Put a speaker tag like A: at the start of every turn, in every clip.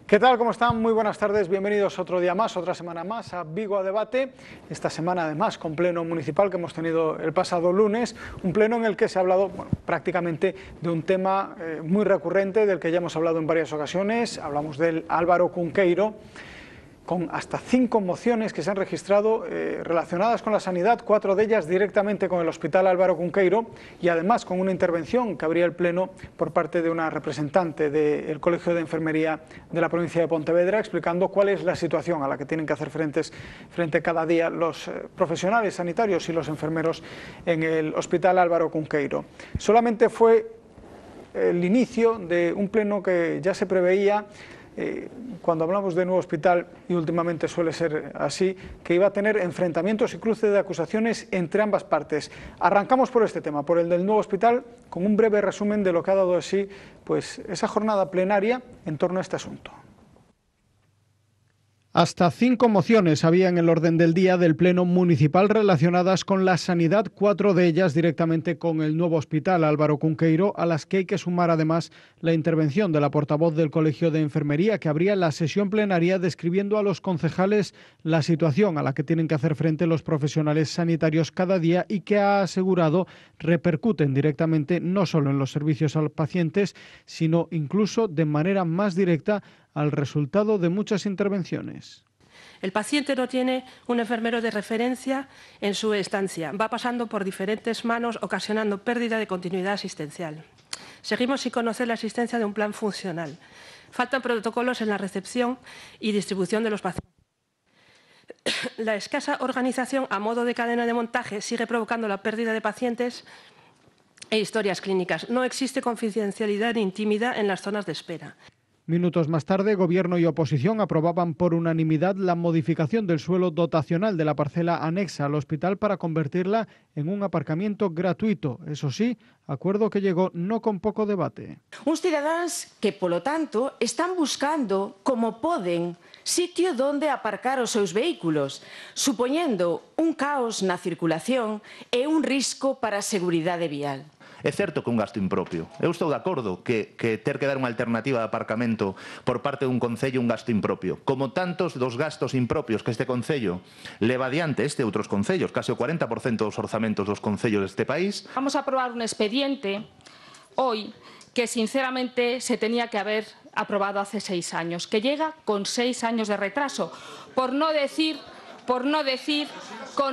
A: ¿Qué tal? ¿Cómo están? Muy buenas tardes, bienvenidos otro día más, otra semana más a Vigo a Debate. Esta semana además con pleno municipal que hemos tenido el pasado lunes, un pleno en el que se ha hablado prácticamente de un tema muy recurrente del que ya hemos hablado en varias ocasiones. Hablamos del Álvaro Cunqueiro, con hasta 5 mociones que se han registrado relacionadas con la sanidad, 4 de ellas directamente con el Hospital Álvaro Cunqueiro y además con una intervención que abría el pleno por parte de una representante del Colegio de Enfermería de la provincia de Pontevedra, explicando cuál es la situación a la que tienen que hacer frente cada día los profesionales sanitarios y los enfermeros en el Hospital Álvaro Cunqueiro. Solamente fue el inicio de un pleno que ya se preveía cuando hablamos de nuevo hospital, y últimamente suele ser así, que iba a tener enfrentamientos y cruce de acusaciones entre ambas partes. Arrancamos por este tema, por el del nuevo hospital, con un breve resumen de lo que ha dado de sí esa jornada plenaria en torno a este asunto. Hasta 5 mociones había en el orden del día del Pleno Municipal relacionadas con la sanidad, 4 de ellas directamente con el nuevo hospital Álvaro Cunqueiro, a las que hay que sumar además la intervención de la portavoz del Colegio de Enfermería, que abría la sesión plenaria describiendo a los concejales la situación a la que tienen que hacer frente los profesionales sanitarios cada día y que ha asegurado repercuten directamente no solo en los servicios a los pacientes, sino incluso de manera más directa al resultado de muchas intervenciones.
B: El paciente no tiene un enfermero de referencia en su estancia. Va pasando por diferentes manos, ocasionando pérdida de continuidad asistencial. Seguimos sin conocer la existencia de un plan funcional. Faltan protocolos en la recepción y distribución de los pacientes. La escasa organización a modo de cadena de montaje sigue provocando la pérdida de pacientes e historias clínicas. No existe confidencialidad ni intimidad en las zonas de espera.
A: Minutos más tarde, Gobierno y oposición aprobaban por unanimidad la modificación del suelo dotacional de la parcela anexa al hospital para convertirla en un aparcamiento gratuito. Eso sí, acuerdo que llegó no con poco debate.
C: Uns cidadáns que, polo tanto, están buscando, como poden, sitio donde aparcar os seus vehículos, supoñendo un caos na circulación e un risco para a seguridade vial.
D: É certo que un gasto impropio. Eu estou de acordo que ter que dar unha alternativa de aparcamento por parte dun concello un gasto impropio. Como tantos dos gastos impropios que este concello leva adiante, este e outros concellos, case o 40% dos orzamentos dos concellos deste país.
E: Vamos a aprobar un expediente hoy que sinceramente se tenía que haber aprobado hace 6 años, que llega con 6 años de retraso, por no decir con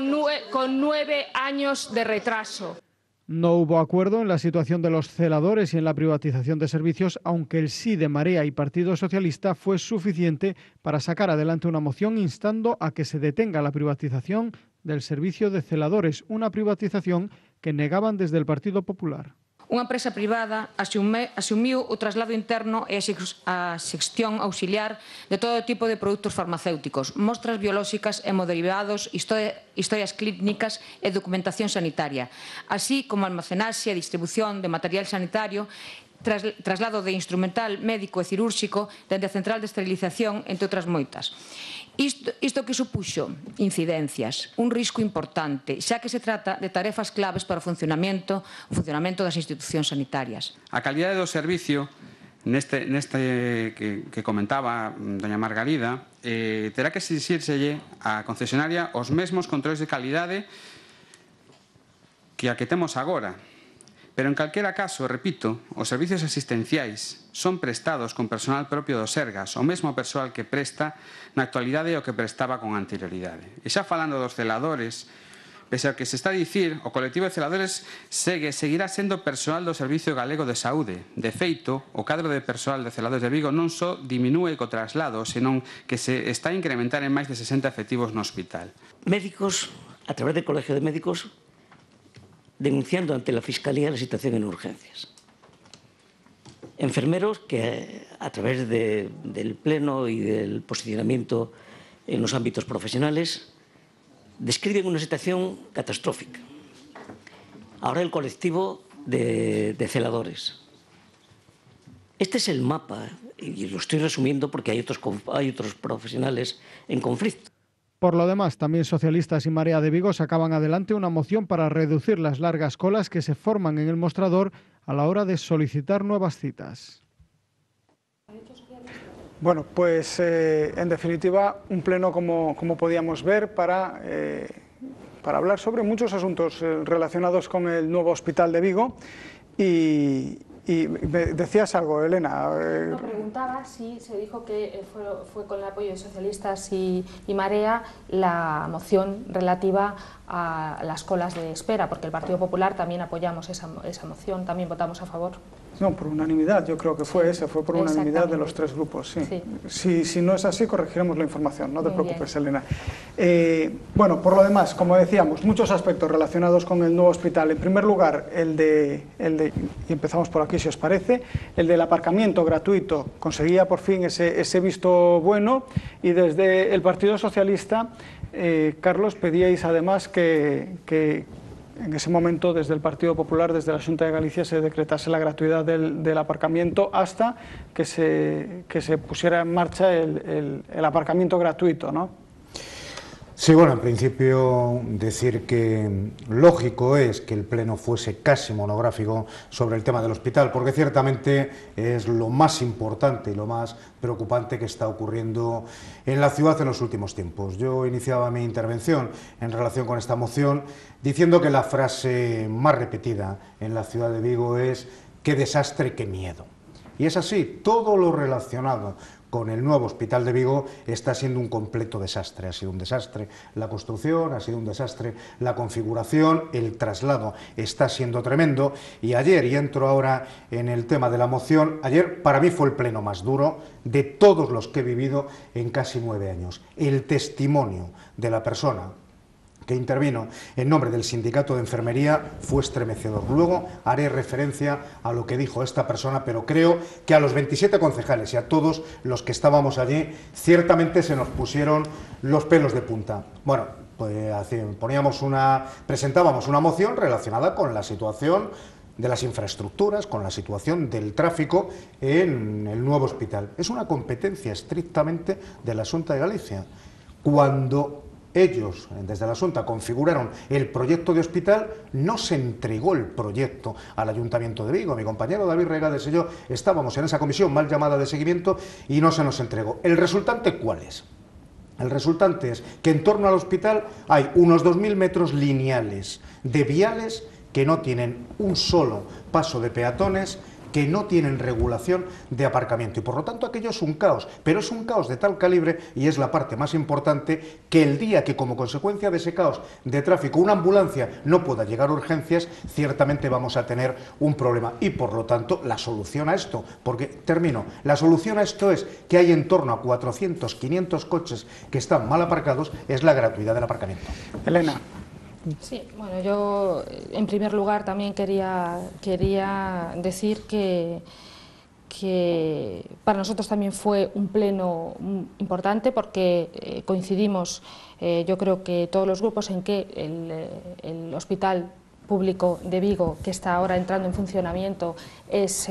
E: 9 años de retraso.
A: No hubo acuerdo en la situación de los celadores y en la privatización de servicios, aunque el sí de Marea y Partido Socialista fue suficiente para sacar adelante una moción instando a que se detenga la privatización del servicio de celadores, una privatización que negaban desde el Partido Popular.
E: Unha empresa privada asumiu o traslado interno e a xestión auxiliar de todo tipo de produtos farmacéuticos, mostras biolóxicas, hemoderivados, historias clínicas e documentación sanitaria, así como almacenaxe e distribución de material sanitario, traslado de instrumental médico e cirúrxico dende a central de esterilización, entre outras moitas. Isto que supuxo incidencias, un risco importante, xa que se trata de tarefas claves para o funcionamento das institucións sanitarias.
F: A calidade do servicio, neste que comentaba doña Margarida, terá que exixírselle á concesionaria os mesmos controles de calidade que a que temos agora. Pero en calquera caso, repito, os servicios asistenciais son prestados con personal propio do Sergas, o mesmo persoal que presta na actualidade o que prestaba con anterioridade. E xa falando dos celadores, pese ao que se está a dicir, o colectivo de celadores seguirá sendo persoal do Servicio Galego de Saúde. De feito, o cadro de persoal de celadores de Vigo non só diminúe co traslado, senón que se está a incrementar en máis de 60 efectivos no hospital.
G: Médicos, a través del Colegio de Médicos, denunciando ante la Fiscalía la situación en urgencias. Enfermeros que, a través del Pleno y del posicionamiento en los ámbitos profesionales, describen una situación catastrófica. Ahora el colectivo de celadores. Este es el mapa, y lo estoy resumiendo porque hay otros profesionales en conflicto.
A: Por lo demás, también socialistas y Marea de Vigo sacaban adelante una moción para reducir las largas colas que se forman en el mostrador a la hora de solicitar nuevas citas. Bueno, pues en definitiva un pleno como podíamos ver para hablar sobre muchos asuntos relacionados con el nuevo hospital de Vigo y decías algo, Elena.
H: No, preguntaba si se dijo que fue con el apoyo de socialistas y Marea la moción relativa a las colas de espera, porque el Partido Popular también apoyamos esa moción, también votamos a favor.
A: No, por unanimidad, yo creo que fue por unanimidad de los tres grupos, sí. Si no es así, corregiremos la información, no te preocupes, Elena. Bueno, por lo demás, como decíamos, muchos aspectos relacionados con el nuevo hospital. En primer lugar, y empezamos por aquí si os parece, el del aparcamiento gratuito. Conseguía por fin ese visto bueno y desde el Partido Socialista, Carlos, pedíais además que en ese momento desde el Partido Popular, desde la Xunta de Galicia, se decretase la gratuidad del aparcamiento hasta que se pusiera en marcha el aparcamiento gratuito, ¿no?
I: Sí, bueno, en principio decir que lógico es que el pleno fuese casi monográfico sobre el tema del hospital, porque ciertamente es lo más importante y lo más preocupante que está ocurriendo en la ciudad en los últimos tiempos. Yo iniciaba mi intervención en relación con esta moción diciendo que la frase más repetida en la ciudad de Vigo es «qué desastre, qué miedo». Y es así, todo lo relacionado con el nuevo hospital de Vigo está siendo un completo desastre. Ha sido un desastre la construcción, ha sido un desastre la configuración, el traslado está siendo tremendo. Y ayer, y entro ahora en el tema de la moción, ayer para mí fue el pleno más duro de todos los que he vivido en casi 9 años. El testimonio de la persona que intervino en nombre del sindicato de enfermería fue estremecedor. Luego haré referencia a lo que dijo esta persona, pero creo que a los 27 concejales y a todos los que estábamos allí, ciertamente se nos pusieron los pelos de punta. Bueno, pues presentábamos una moción relacionada con la situación de las infraestructuras, con la situación del tráfico en el nuevo hospital. Es una competencia estrictamente de la Xunta de Galicia. Cuando ellos, desde la Xunta, configuraron el proyecto de hospital, no se entregó el proyecto al Ayuntamiento de Vigo. Mi compañero David Regades y yo estábamos en esa comisión mal llamada de seguimiento y no se nos entregó. ¿El resultante cuál es? El resultante es que en torno al hospital hay unos 2.000 metros lineales de viales que no tienen un solo paso de peatones, que no tienen regulación de aparcamiento y por lo tanto aquello es un caos, pero es un caos de tal calibre y es la parte más importante que el día que como consecuencia de ese caos de tráfico una ambulancia no pueda llegar a urgencias, ciertamente vamos a tener un problema y por lo tanto la solución a esto, porque termino, la solución a esto es que hay en torno a 400, 500 coches que están mal aparcados, es la gratuidad del aparcamiento.
A: Elena.
H: Sí, bueno, yo en primer lugar también quería decir que para nosotros también fue un pleno importante porque coincidimos, yo creo que todos los grupos en que el Hospital Público de Vigo, que está ahora entrando en funcionamiento, es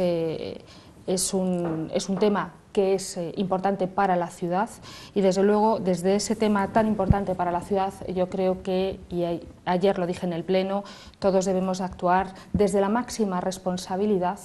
H: un tema que es importante para la ciudad y desde luego desde ese tema tan importante para la ciudad yo creo que, y ayer lo dije en el pleno, todos debemos actuar desde la máxima responsabilidad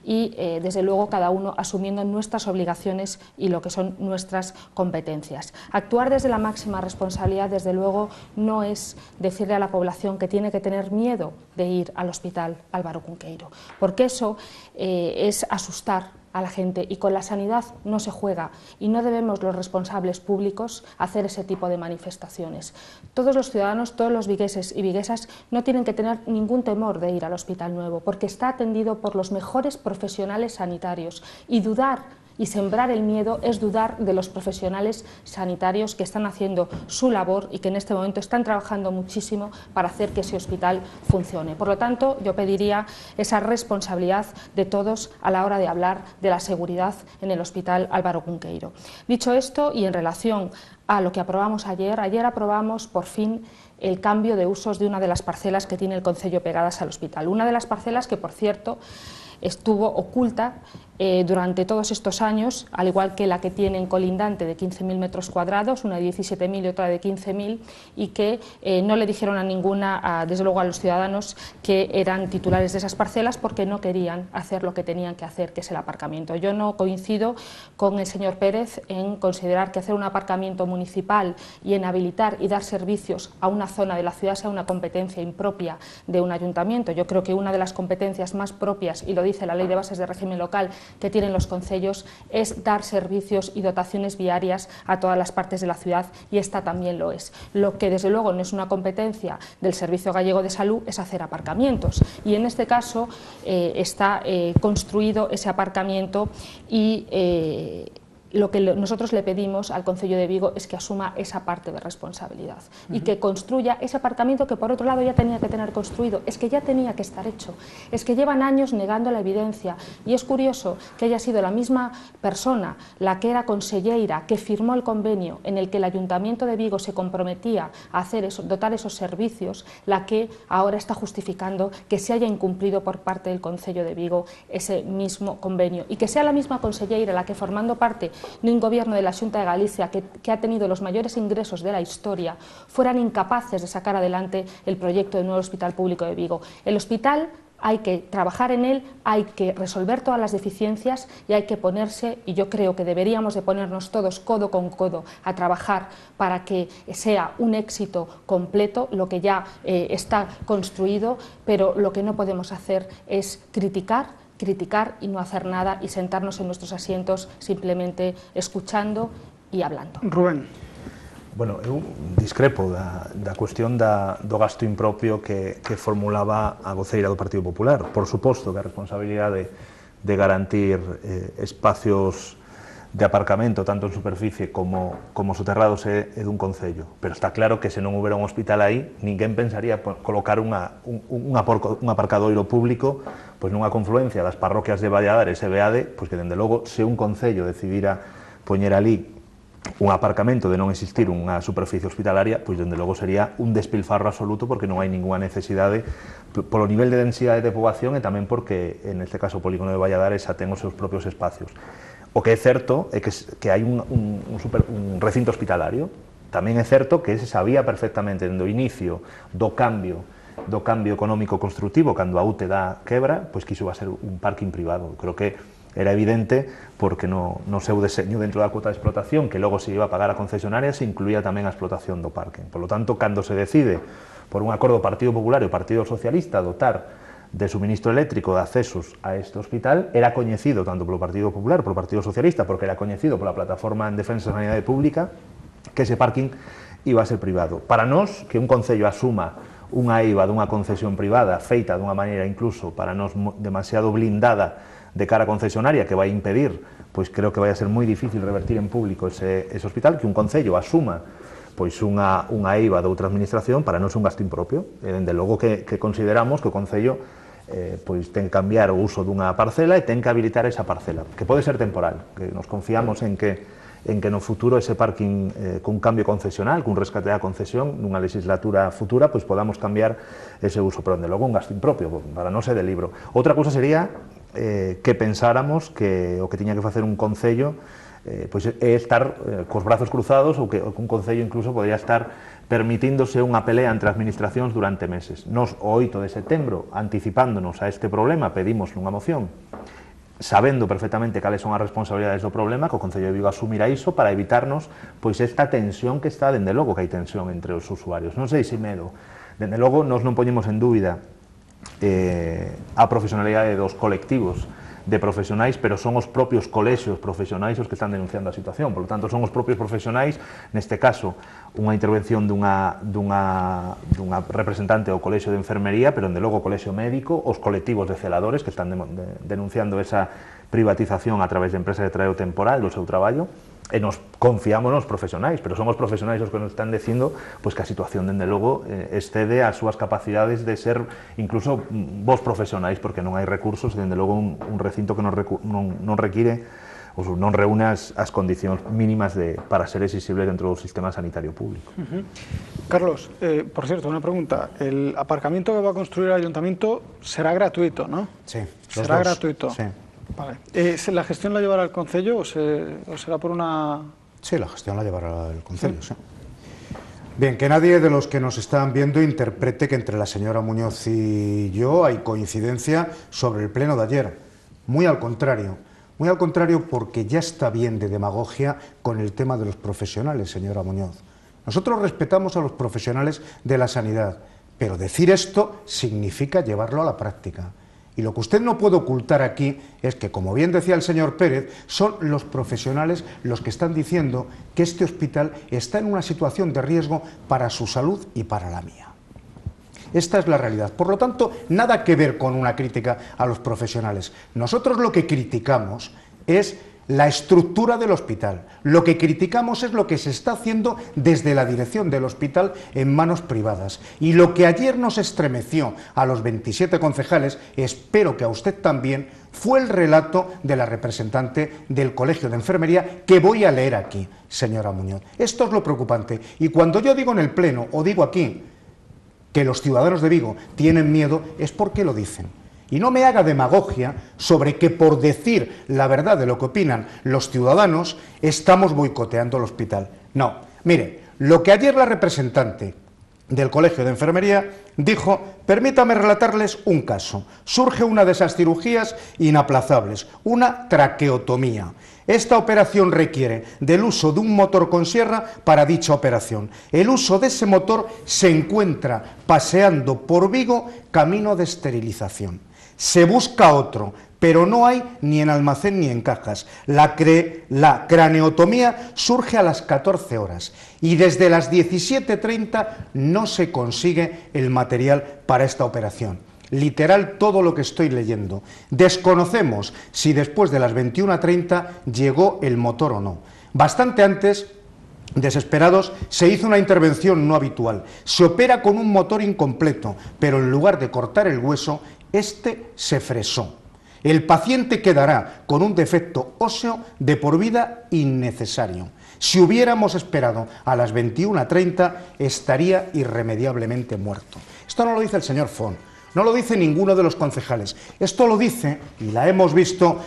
H: y desde luego cada uno asumiendo nuestras obligaciones y lo que son nuestras competencias. Actuar desde la máxima responsabilidad desde luego no es decirle a la población que tiene que tener miedo de ir al Hospital Álvaro Cunqueiro, porque eso es asustar a la gente y con la sanidad no se juega y no debemos los responsables públicos hacer ese tipo de manifestaciones. Todos los ciudadanos, todos los vigueses y viguesas no tienen que tener ningún temor de ir al Hospital Nuevo porque está atendido por los mejores profesionales sanitarios y dudar y sembrar el miedo es dudar de los profesionales sanitarios que están haciendo su labor y que en este momento están trabajando muchísimo para hacer que ese hospital funcione. Por lo tanto, yo pediría esa responsabilidad de todos a la hora de hablar de la seguridad en el Hospital Álvaro Cunqueiro. Dicho esto, y en relación a lo que aprobamos ayer aprobamos por fin el cambio de usos de una de las parcelas que tiene el concello pegadas al hospital. Una de las parcelas que, por cierto, estuvo oculta durante todos estos años, al igual que la que tiene en colindante de 15.000 metros cuadrados, una de 17.000 y otra de 15.000, y que no le dijeron a ninguna, desde luego a los ciudadanos que eran titulares de esas parcelas, porque no querían hacer lo que tenían que hacer, que es el aparcamiento. Yo no coincido con el señor Pérez en considerar que hacer un aparcamiento municipal y en habilitar y dar servicios a una zona de la ciudad sea una competencia impropia de un ayuntamiento. Yo creo que una de las competencias más propias, y lo dice la Ley de Bases de Régimen Local, que tienen los concellos, es dar servicios y dotaciones viarias a todas las partes de la ciudad, y esta también lo es. Lo que desde luego no es una competencia del Servicio Gallego de Salud es hacer aparcamientos, y en este caso está construido ese aparcamiento, y lo que nosotros le pedimos al Concello de Vigo es que asuma esa parte de responsabilidad y que construya ese aparcamiento que por otro lado ya tenía que tener construido, es que ya tenía que estar hecho, es que llevan años negando la evidencia, y es curioso que haya sido la misma persona, la que era conselleira, que firmó el convenio en el que el Ayuntamiento de Vigo se comprometía a hacer eso, dotar esos servicios, la que ahora está justificando que se haya incumplido por parte del Concello de Vigo ese mismo convenio, y que sea la misma conselleira la que, formando parte de un gobierno de la Xunta de Galicia que ha tenido los mayores ingresos de la historia, fueran incapaces de sacar adelante el proyecto del nuevo Hospital Público de Vigo. El hospital hay que trabajar en él, hay que resolver todas las deficiencias y hay que ponerse, y yo creo que deberíamos de ponernos todos codo con codo a trabajar para que sea un éxito completo lo que ya está construido, pero lo que no podemos hacer es criticar y no hacer nada y sentarnos en nuestros asientos simplemente escuchando y hablando.
A: Rubén.
J: Bueno, eu discrepo da cuestión do gasto impropio que formulaba a voceira do Partido Popular. Por suposto que a responsabilidade de garantir espacios de aparcamento, tanto en superficie como soterrados, é dun concello. Pero está claro que se non houbera un hospital aí, ninguén pensaría colocar un aparcadoiro público pois nunha confluencia das parroquias de Valladares e Beade, pois que, dende logo, se un concello decidira poñer ali un aparcamento de non existir unha superficie hospitalaria, pois, dende logo, sería un despilfarro absoluto, porque non hai ninguna necesidade polo nivel de densidade de poboación e tamén porque, en este caso, o polígono de Valladares xa ten os seus propios espacios. O que é certo é que hai un recinto hospitalario. Tamén é certo que se sabía perfectamente dende o inicio do cambio económico constructivo, cando a UTE da quebra, pois que iso va a ser un parking privado. Creo que era evidente porque no seu deseño dentro da cuota de explotación, que logo se iba a pagar a concesionaria, se incluía tamén a explotación do parking. Por lo tanto, cando se decide por un acordo do Partido Popular e o Partido Socialista dotar de suministro eléctrico de accesos a este hospital, era coñecido tanto polo Partido Popular, polo Partido Socialista, porque era coñecido pola Plataforma en Defensa da Sanidade Pública, que ese parking iba a ser privado. Para nós, que un concello asuma unha IVA dunha concesión privada, feita dunha maneira incluso para nós demasiado blindada de cara a concesionaria, que vai impedir, pois creo que vai a ser moi difícil revertir en público ese hospital, que un concello asuma pois unha IVA de outra administración, para nós un gasto impropio. Dende logo que consideramos que o concello pois ten que cambiar o uso dunha parcela e ten que habilitar esa parcela, que pode ser temporal, que nos confiamos en que no futuro ese parking cun cambio concesional, cun rescate da concesión nunha legislatura futura, pois podamos cambiar ese uso, pero dende logo un gasto impropio, para non ser de libro. Outra cousa sería que pensáramos que o que tiña que facer un concello pois é estar cos brazos cruzados, ou que un concello incluso podría estar permitíndose unha pelea entre administracións durante meses. Nos, o 8 de setembro, anticipándonos a este problema, pedimos nunha moción, sabendo perfectamente cales son as responsabilidades do problema, que o Concello de Vigo asumira iso para evitarnos pois esta tensión que está, dende logo que hai tensión entre os usuarios. Non sei se medo. Dende logo, nos non poñemos en dúbida a profesionalidade dos colectivos de profesionais, pero son os propios colexios profesionais os que están denunciando a situación. Por lo tanto, son os propios profesionais, neste caso, unha intervención dunha representante do colexio de enfermería, pero, dende logo, o colexio médico, os colectivos de celadores que están denunciando esa privatización a través de empresas de traballo temporal do seu traballo, e nos confiamos nos profesionais, pero son os profesionais os que nos están dicindo pois que a situación, dende logo, excede as súas capacidades de ser incluso vos profesionais, porque non hai recursos, dende logo un recinto que non require ou non reúne as condicións mínimas para ser exigible dentro do sistema sanitario público.
A: Carlos, por cierto, una pregunta. El aparcamiento que va a construir el ayuntamiento será gratuito, ¿no?
I: Sí.
A: Será gratuito.
I: Sí.
A: Vale. ¿La gestión la llevará el Concello o será por una...?
I: Sí, la gestión la llevará el Concello, sí. Bien, que nadie de los que nos están viendo interprete que entre la señora Muñoz y yo hay coincidencia sobre el pleno de ayer. Muy al contrario porque ya está bien de demagogia con el tema de los profesionales, señora Muñoz. Nosotros respetamos a los profesionales de la sanidad, pero decir esto significa llevarlo a la práctica. Y lo que usted no puede ocultar aquí es que, como bien decía el señor Pérez, son los profesionales los que están diciendo que este hospital está en una situación de riesgo para su salud y para la mía. Esta es la realidad. Por lo tanto, nada que ver con una crítica a los profesionales. Nosotros lo que criticamos es la estructura del hospital. Lo que criticamos es lo que se está haciendo desde la dirección del hospital en manos privadas. Y lo que ayer nos estremeció a los 27 concejales, espero que a usted también, fue el relato de la representante del Colegio de Enfermería que voy a leer aquí, señora Muñoz. Esto es lo preocupante. Y cuando yo digo en el Pleno o digo aquí que los ciudadanos de Vigo tienen miedo, es porque lo dicen. Y no me haga demagogia sobre que por decir la verdad de lo que opinan los ciudadanos estamos boicoteando el hospital. No, mire, lo que ayer la representante del Colegio de Enfermería dijo, permítame relatarles un caso. Surge una de esas cirugías inaplazables, una traqueotomía. Esta operación requiere del uso de un motor con sierra para dicha operación. El uso de ese motor se encuentra paseando por Vigo camino de esterilización. Se busca otro, pero no hay ni en almacén ni en cajas. La craneotomía surge a las 14 horas y desde las 17:30 no se consigue el material para esta operación. Literal todo lo que estoy leyendo. Desconocemos si después de las 21:30 llegó el motor o no. Bastante antes, desesperados, se hizo una intervención no habitual. Se opera con un motor incompleto, pero en lugar de cortar el hueso, este se fresó. El paciente quedará con un defecto óseo de por vida innecesario. Si hubiéramos esperado a las 21:30, estaría irremediablemente muerto. Esto no lo dice el señor Font, no lo dice ninguno de los concejales. Esto lo dice, y la hemos visto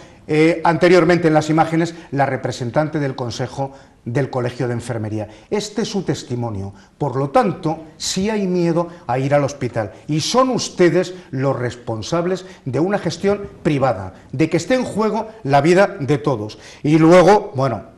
I: anteriormente en las imágenes, la representante del Consejo del Colegio de Enfermería. Este es su testimonio. Por lo tanto, sí hay miedo a ir al hospital. Y son ustedes los responsables de una gestión privada, de que esté en juego la vida de todos. Y luego, bueno,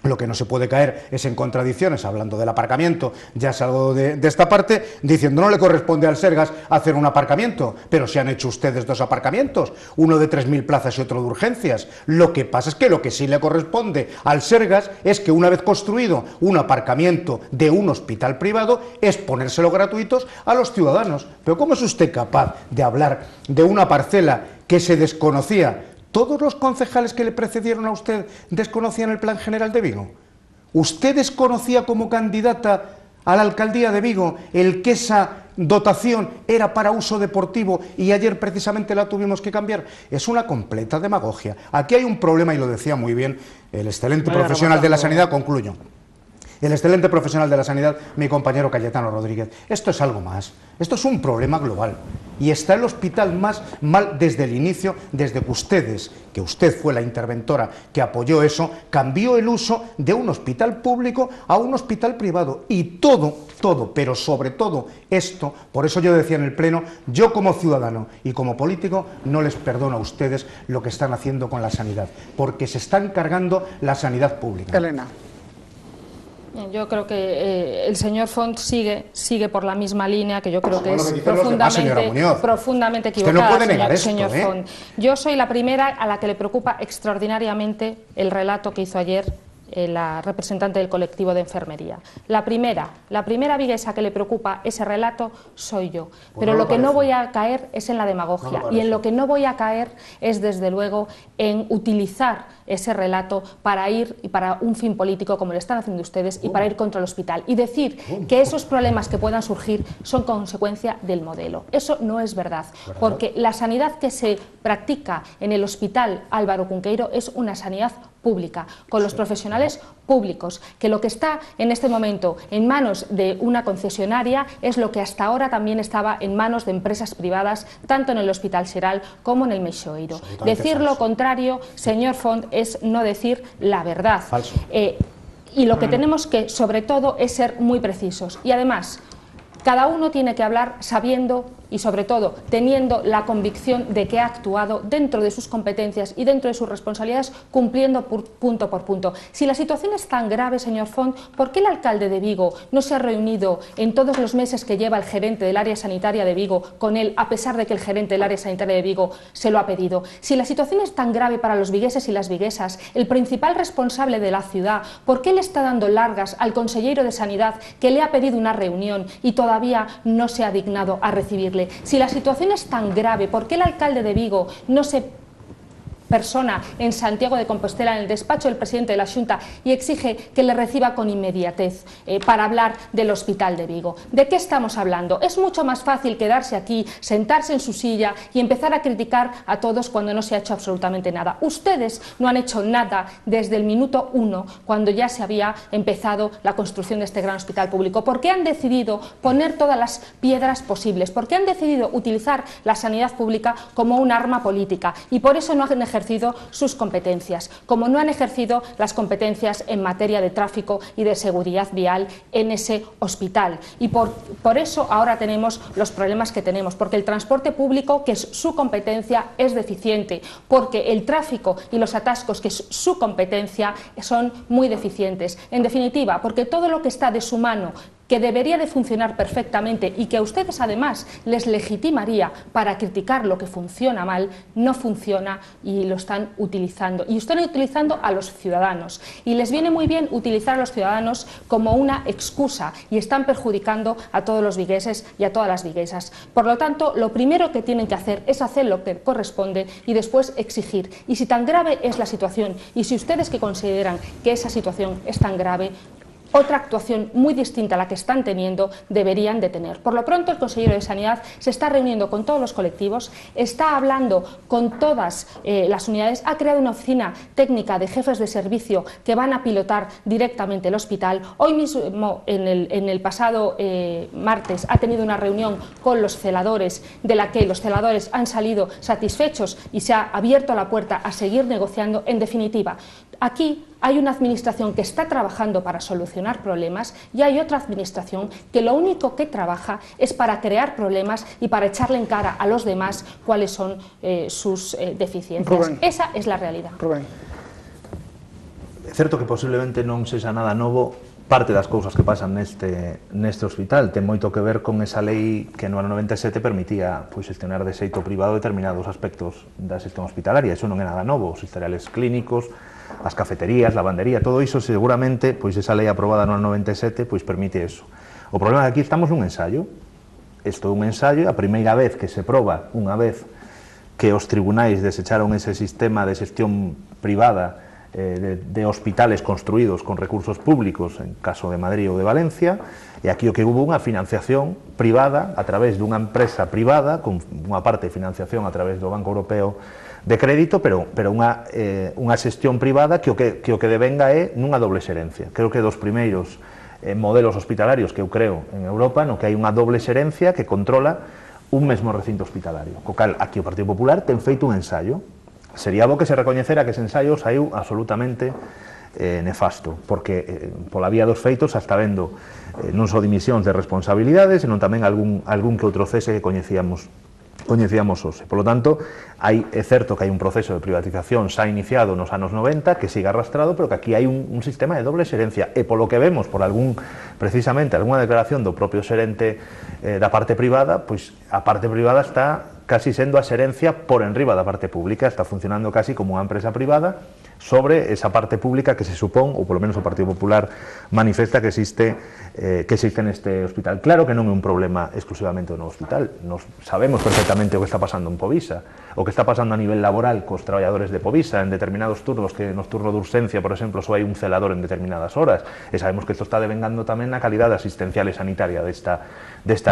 I: lo que no se puede caer es en contradicciones, hablando del aparcamiento, ya salgo de esta parte, diciendo no le corresponde al Sergas hacer un aparcamiento, pero se han hecho ustedes dos aparcamientos, uno de 3.000 plazas y otro de urgencias. Lo que pasa es que lo que sí le corresponde al Sergas es que una vez construido un aparcamiento de un hospital privado, es ponérselo gratuitos a los ciudadanos. Pero ¿cómo es usted capaz de hablar de una parcela que se desconocía? ¿Todos los concejales que le precedieron a usted desconocían el Plan General de Vigo? ¿Usted desconocía como candidata a la alcaldía de Vigo el que esa dotación era para uso deportivo y ayer precisamente la tuvimos que cambiar? Es una completa demagogia. Aquí hay un problema y lo decía muy bien el excelente profesional de la sanidad, concluyo. El excelente profesional de la sanidad, mi compañero Cayetano Rodríguez. Esto es algo más, esto es un problema global y está el hospital más mal desde el inicio, desde que usted fue la interventora que apoyó eso, cambió el uso de un hospital público a un hospital privado y todo, pero sobre todo esto, por eso yo decía en el Pleno, yo como ciudadano y como político no les perdono a ustedes lo que están haciendo con la sanidad, porque se están cargando la sanidad pública.
A: Elena.
H: Yo creo que el señor Font sigue por la misma línea, que yo creo que es profundamente equivocada,
I: no puede negar
H: señor Font. Yo soy la primera a la que le preocupa extraordinariamente el relato que hizo ayer la representante del colectivo de enfermería. La primera viguesa que le preocupa ese relato soy yo. Pero lo que no voy a caer es en la demagogia y en lo que no voy a caer es, desde luego, en utilizar ese relato para ir y para un fin político como lo están haciendo ustedes y para ir contra el hospital y decir que esos problemas que puedan surgir son consecuencia del modelo. Eso no es verdad, porque la sanidad que se practica en el hospital Álvaro Cunqueiro es una sanidad pública, con los profesionales públicos, que lo que está en este momento en manos de una concesionaria es lo que hasta ahora también estaba en manos de empresas privadas, tanto en el Hospital Xeral como en el Meixoeiro. Decir lo contrario, señor Font, es no decir la verdad.
I: Falso.
H: Y lo que tenemos que, sobre todo, es ser muy precisos. Y además, cada uno tiene que hablar sabiendo y, sobre todo, teniendo la convicción de que ha actuado dentro de sus competencias y dentro de sus responsabilidades, cumpliendo punto por punto. Si la situación es tan grave, señor Font, ¿por qué el alcalde de Vigo no se ha reunido en todos los meses que lleva el gerente del área sanitaria de Vigo con él, a pesar de que el gerente del área sanitaria de Vigo se lo ha pedido? Si la situación es tan grave para los vigueses y las viguesas, el principal responsable de la ciudad, ¿por qué le está dando largas al consellero de Sanidad que le ha pedido una reunión y todavía no se ha dignado a recibirle? Si la situación es tan grave, ¿por qué el alcalde de Vigo no se persona en Santiago de Compostela, en el despacho del presidente de la Xunta, y exige que le reciba con inmediatez para hablar del Hospital de Vigo? ¿De qué estamos hablando? Es mucho más fácil quedarse aquí, sentarse en su silla y empezar a criticar a todos cuando no se ha hecho absolutamente nada. Ustedes no han hecho nada desde el minuto 1, cuando ya se había empezado la construcción de este gran hospital público. ¿Por qué han decidido poner todas las piedras posibles? ¿Por qué han decidido utilizar la sanidad pública como un arma política? Y por eso no han ejercido sus competencias, como no han ejercido las competencias en materia de tráfico y de seguridad vial en ese hospital. Y por eso ahora tenemos los problemas que tenemos, porque el transporte público, que es su competencia, es deficiente, porque el tráfico y los atascos, que es su competencia, son muy deficientes. En definitiva, porque todo lo que está de su mano, que debería de funcionar perfectamente y que a ustedes además les legitimaría para criticar lo que funciona mal, no funciona y lo están utilizando. Y están utilizando a los ciudadanos. Y les viene muy bien utilizar a los ciudadanos como una excusa y están perjudicando a todos los vigueses y a todas las viguesas. Por lo tanto, lo primero que tienen que hacer es hacer lo que corresponde y después exigir. Y si tan grave es la situación y si ustedes que consideran que esa situación es tan grave, otra actuación muy distinta a la que están teniendo deberían de tener. Por lo pronto, el consejero de Sanidad se está reuniendo con todos los colectivos, está hablando con todas las unidades, ha creado una oficina técnica de jefes de servicio que van a pilotar directamente el hospital. Hoy mismo, en el pasado martes, ha tenido una reunión con los celadores, de la que los celadores han salido satisfechos y se ha abierto la puerta a seguir negociando. En definitiva, aquí hay una administración que está trabajando para solucionar problemas y hay otra administración que lo único que trabaja es para crear problemas y para echarle en cara a los demás cuáles son sus deficiencias.
A: Rubén.
H: Esa es la realidad.
A: Rubén.
J: É certo que posiblemente non sexa nada novo parte das cousas que pasan neste hospital. Ten moito que ver con esa lei que no ano 97 permitía xestionar de xeito privado determinados aspectos da xestión hospitalaria. Iso non é nada novo. Os historiales clínicos, as cafeterías, lavandería, todo iso seguramente, esa lei aprobada no ano 97, permite eso. O problema é que aquí estamos nun ensaio. Isto é un ensaio, a primeira vez que se proba, unha vez que os tribunais desecharon ese sistema de xestión privada de hospitales construídos con recursos públicos, en caso de Madrid ou de Valencia, e aquí o que hubo unha financiación privada a través dunha empresa privada, con unha parte de financiación a través do Banco Europeo de Crédito, pero unha xestión privada que o que devenga é nunha doble xerencia. Creo que dos primeiros modelos hospitalarios que eu creo en Europa no que hai unha doble xerencia que controla un mesmo recinto hospitalario. Co cal, aquí o Partido Popular ten feito un ensaio. Sería bo que se recoñecera que ese ensaio saiu absolutamente nefasto, porque pola vía dos feitos está vendo non só dimisións de responsabilidades, senón tamén algún que outro cese que coñecíamos hoxe. Por lo tanto, é certo que hai un proceso de privatización xa iniciado nos anos 90 que sigue arrastrado, pero que aquí hai un sistema de doble xerencia, e polo que vemos, precisamente, algunha declaración do propio xerente da parte privada, a parte privada está casi sendo a xerencia por enriba da parte pública, está funcionando casi como unha empresa privada sobre esa parte pública que se supón, ou polo menos o Partido Popular manifesta que existe neste hospital. Claro que non é un problema exclusivamente no hospital, nos sabemos perfectamente o que está pasando en Povisa, o que está pasando a nivel laboral cos traballadores de Povisa en determinados turnos, que nos turno de urxencia, por exemplo, só hai un celador en determinadas horas, e sabemos que isto está devengando tamén na calidade asistencial e sanitaria desta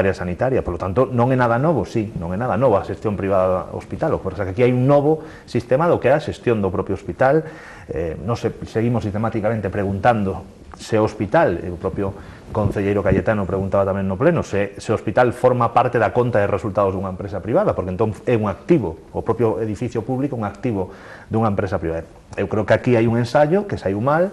J: área sanitaria. Por lo tanto, non é nada novo, non é nada novo a xestión privada do hospital, o que pasa que aquí hai un novo sistema do que é a xestión do propio hospital, non se, seguimos sistemáticamente preguntando se o hospital, o propio concelleiro Cayetano preguntaba tamén no pleno, se o hospital forma parte da conta de resultados dunha empresa privada, porque entón é un activo, o propio edificio público un activo dunha empresa privada. Eu creo que aquí hai un ensaio que saiu mal,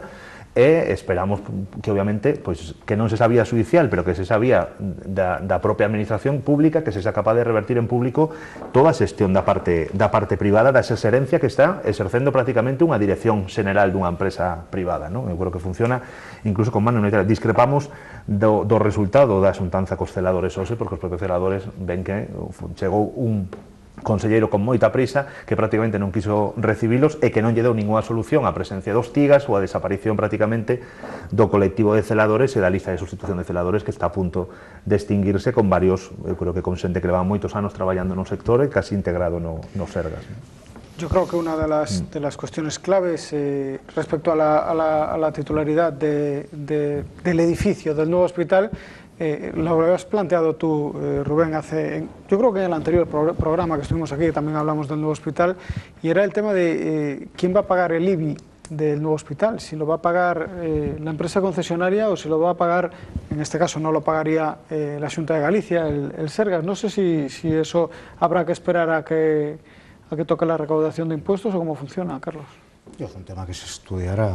J: e esperamos que obviamente pois, que non se sabía judicial, pero que se sabía da propia administración pública, que se sea capaz de revertir en público toda a xestión da parte privada, da exerencia que está exercendo prácticamente unha dirección xeneral dunha empresa privada, non? Eu creo que funciona incluso con mano neutral. Discrepamos do resultado da xuntanza cos celadores hoxe, porque os propios celadores ven que chegou un conselleiro con moita prisa que prácticamente non quiso recibilos e que non lle deu ninguna solución á presencia dos tigas ou a desaparición prácticamente do colectivo de celadores e da lista de sustitución de celadores que está a punto de extinguirse con varios, eu creo que con xente que leva moitos anos traballando no sector e casi integrado no Sergas.
A: Yo creo que una de las cuestiones claves respecto a la titularidad del edificio del nuevo hospital, lo habías planteado tú, Rubén, yo creo que en el anterior programa que estuvimos aquí también hablamos del nuevo hospital, y era el tema de quién va a pagar el IBI del nuevo hospital, si lo va a pagar la empresa concesionaria o si lo va a pagar, en este caso no lo pagaría la Xunta de Galicia, el Sergas. No sé si eso habrá que esperar a que toque la recaudación de impuestos o cómo funciona, Carlos.
I: Es un tema que se estudiará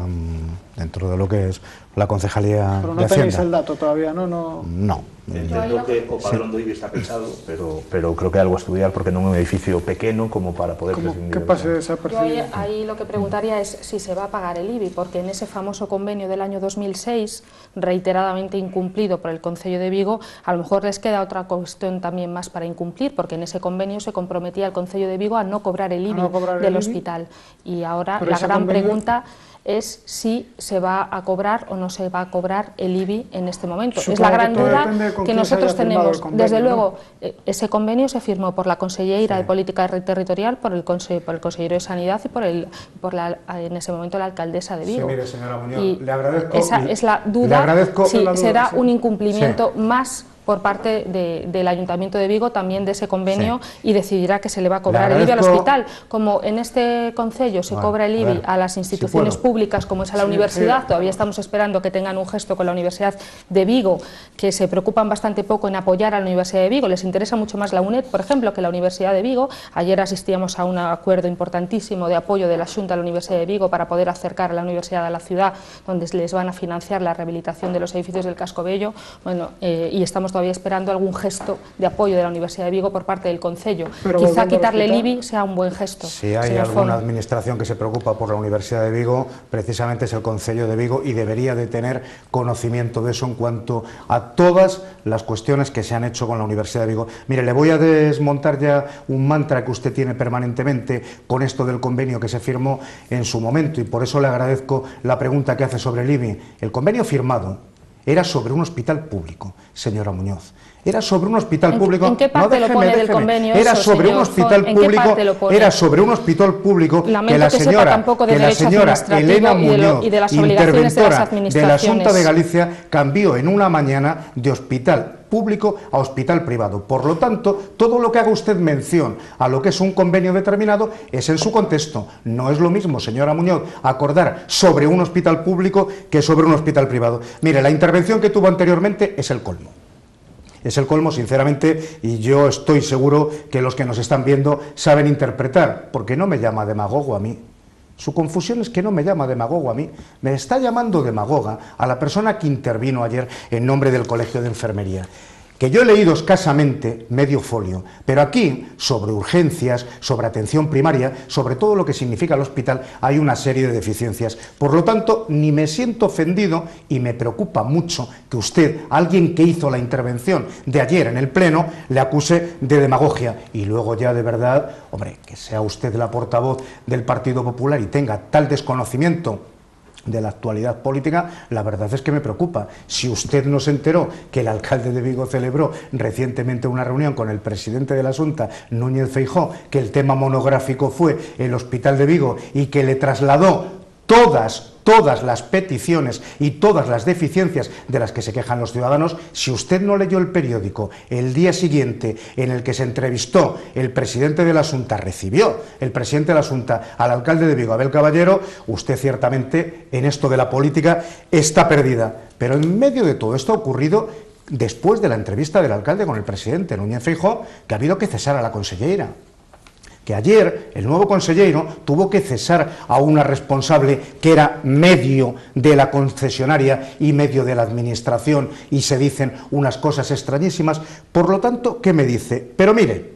I: dentro de lo que es la Concejalía de Hacienda.
A: Pero no tenéis el dato todavía, ¿no?
I: No.
J: Entendo que o padrón do IBI está pensado, pero creo que é algo a estudiar porque non é un edificio pequeno como para poder prescindir.
A: Que pase desapercibido.
H: Ahí lo que preguntaría es si se va a pagar el IBI, porque en ese famoso convenio del año 2006, reiteradamente incumplido por el Concello de Vigo, a lo mejor les queda otra cuestión también más para incumplir, porque en ese convenio se comprometía el Concello de Vigo a no cobrar el IBI del hospital. Y ahora la gran pregunta es si se va a cobrar o no se va a cobrar el IBI en este momento. Es la gran duda que nosotros tenemos. Desde luego, ese convenio se firmó por la Conselleira de Política Territorial, por el consejero de Sanidad y por en ese momento la alcaldesa de Vigo.
I: Sí, mire, señora Muñoz, le agradezco.
H: Esa es la duda, si será un incumplimiento más por parte del Ayuntamiento de Vigo también de ese convenio y decidirá que se le va a cobrar el IBI al hospital. Como en este concello se cobra el IBI a las instituciones públicas como es a la universidad, todavía estamos esperando que tengan un gesto con la Universidad de Vigo, que se preocupan bastante poco en apoyar a la Universidad de Vigo, les interesa mucho más la UNED, por ejemplo, que la Universidad de Vigo. Ayer asistíamos a un acuerdo importantísimo de apoyo de la Xunta a la Universidad de Vigo para poder acercar a la universidad a la ciudad, donde les van a financiar la rehabilitación de los edificios del Casco Bello, y estamos todavía esperando algún gesto de apoyo de la Universidad de Vigo por parte del Concello. Quizá quitarle el IBI sea un buen gesto.
I: Si hay alguna administración que se preocupa por la Universidad de Vigo, precisamente es el Concello de Vigo, y debería de tener conocimiento de eso en cuanto a todas las cuestiones que se han hecho con la Universidad de Vigo. Mire, le voy a desmontar ya un mantra que usted tiene permanentemente con esto del convenio que se firmó en su momento, y por eso le agradezco la pregunta que hace sobre el IBI. El convenio firmado era sobre un hospital público, señora Muñoz. Era sobre un hospital público.
H: ¿En qué parte lo pone del convenio?
I: Era sobre un hospital público. Era sobre un hospital público que la señora Elena Muñoz, interventora de la Xunta de Galicia, cambió en una mañana de hospital público a hospital privado. Por lo tanto, todo lo que haga usted mención a lo que es un convenio determinado es en su contexto. No es lo mismo, señora Muñoz, acordar sobre un hospital público que sobre un hospital privado. Mire, la intervención que tuvo anteriormente es el colmo. Es el colmo, sinceramente, y yo estoy seguro que los que nos están viendo saben interpretar, porque no me llama demagogo a mí. Su confusión es que no me llama demagogo a mí, me está llamando demagoga a la persona que intervino ayer en nombre del Colegio de Enfermería. Que yo he leído escasamente medio folio, pero aquí, sobre urgencias, sobre atención primaria, sobre todo lo que significa el hospital, hay una serie de deficiencias. Por lo tanto, ni me siento ofendido y me preocupa mucho que usted, alguien que hizo la intervención de ayer en el Pleno, le acuse de demagogia. Y luego ya de verdad, hombre, que sea usted la portavoz del Partido Popular y tenga tal desconocimiento de la actualidad política, la verdad es que me preocupa. Si usted no se enteró que el alcalde de Vigo celebró recientemente una reunión con el presidente de la Xunta, Núñez Feijóo, que el tema monográfico fue el Hospital de Vigo y que le trasladó todas las peticiones y todas las deficiencias de las que se quejan los ciudadanos. Si usted no leyó el periódico el día siguiente en el que se entrevistó el presidente de la Xunta, recibió el presidente de la Xunta al alcalde de Vigo, Abel Caballero, usted ciertamente en esto de la política está perdida. Pero en medio de todo esto ha ocurrido después de la entrevista del alcalde con el presidente Núñez Feijóo, que ha habido que cesar a la consellera. Que ayer el nuevo consellero tuvo que cesar a una responsable que era medio de la concesionaria y medio de la administración, y se dicen unas cosas extrañísimas. Por lo tanto, ¿qué me dice? Pero mire,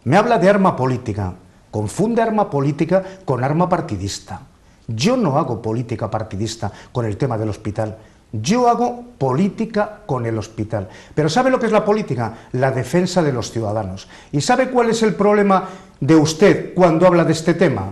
I: me habla de arma política, confunde arma política con arma partidista. Yo no hago política partidista con el tema del hospital. Yo hago política con el hospital. Pero ¿sabe lo que es la política? La defensa de los ciudadanos. ¿Y sabe cuál es el problema de usted cuando habla de este tema?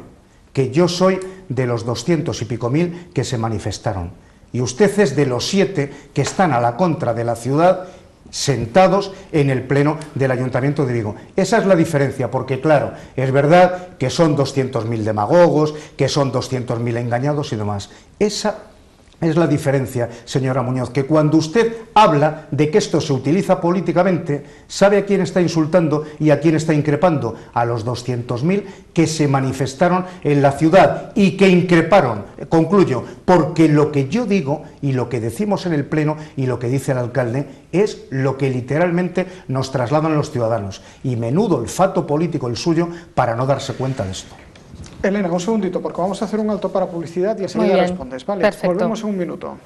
I: Que yo soy de los 200 y pico mil que se manifestaron. Y usted es de los 7 que están a la contra de la ciudad, sentados en el pleno del Ayuntamiento de Vigo. Esa es la diferencia, porque claro, es verdad que son 200.000 demagogos, que son 200.000 engañados y demás. Esa es la diferencia, señora Muñoz, que cuando usted habla de que esto se utiliza políticamente, sabe a quién está insultando y a quién está increpando. A los 200.000 que se manifestaron en la ciudad y que increparon. Concluyo, porque lo que yo digo y lo que decimos en el pleno y lo que dice el alcalde es lo que literalmente nos trasladan los ciudadanos. Y menudo olfato político el suyo para no darse cuenta de esto.
A: Elena, un segundito, porque vamos a hacer un alto para publicidad y enseguida respondes, ¿vale?
H: Perfecto.
A: Volvemos en un minuto.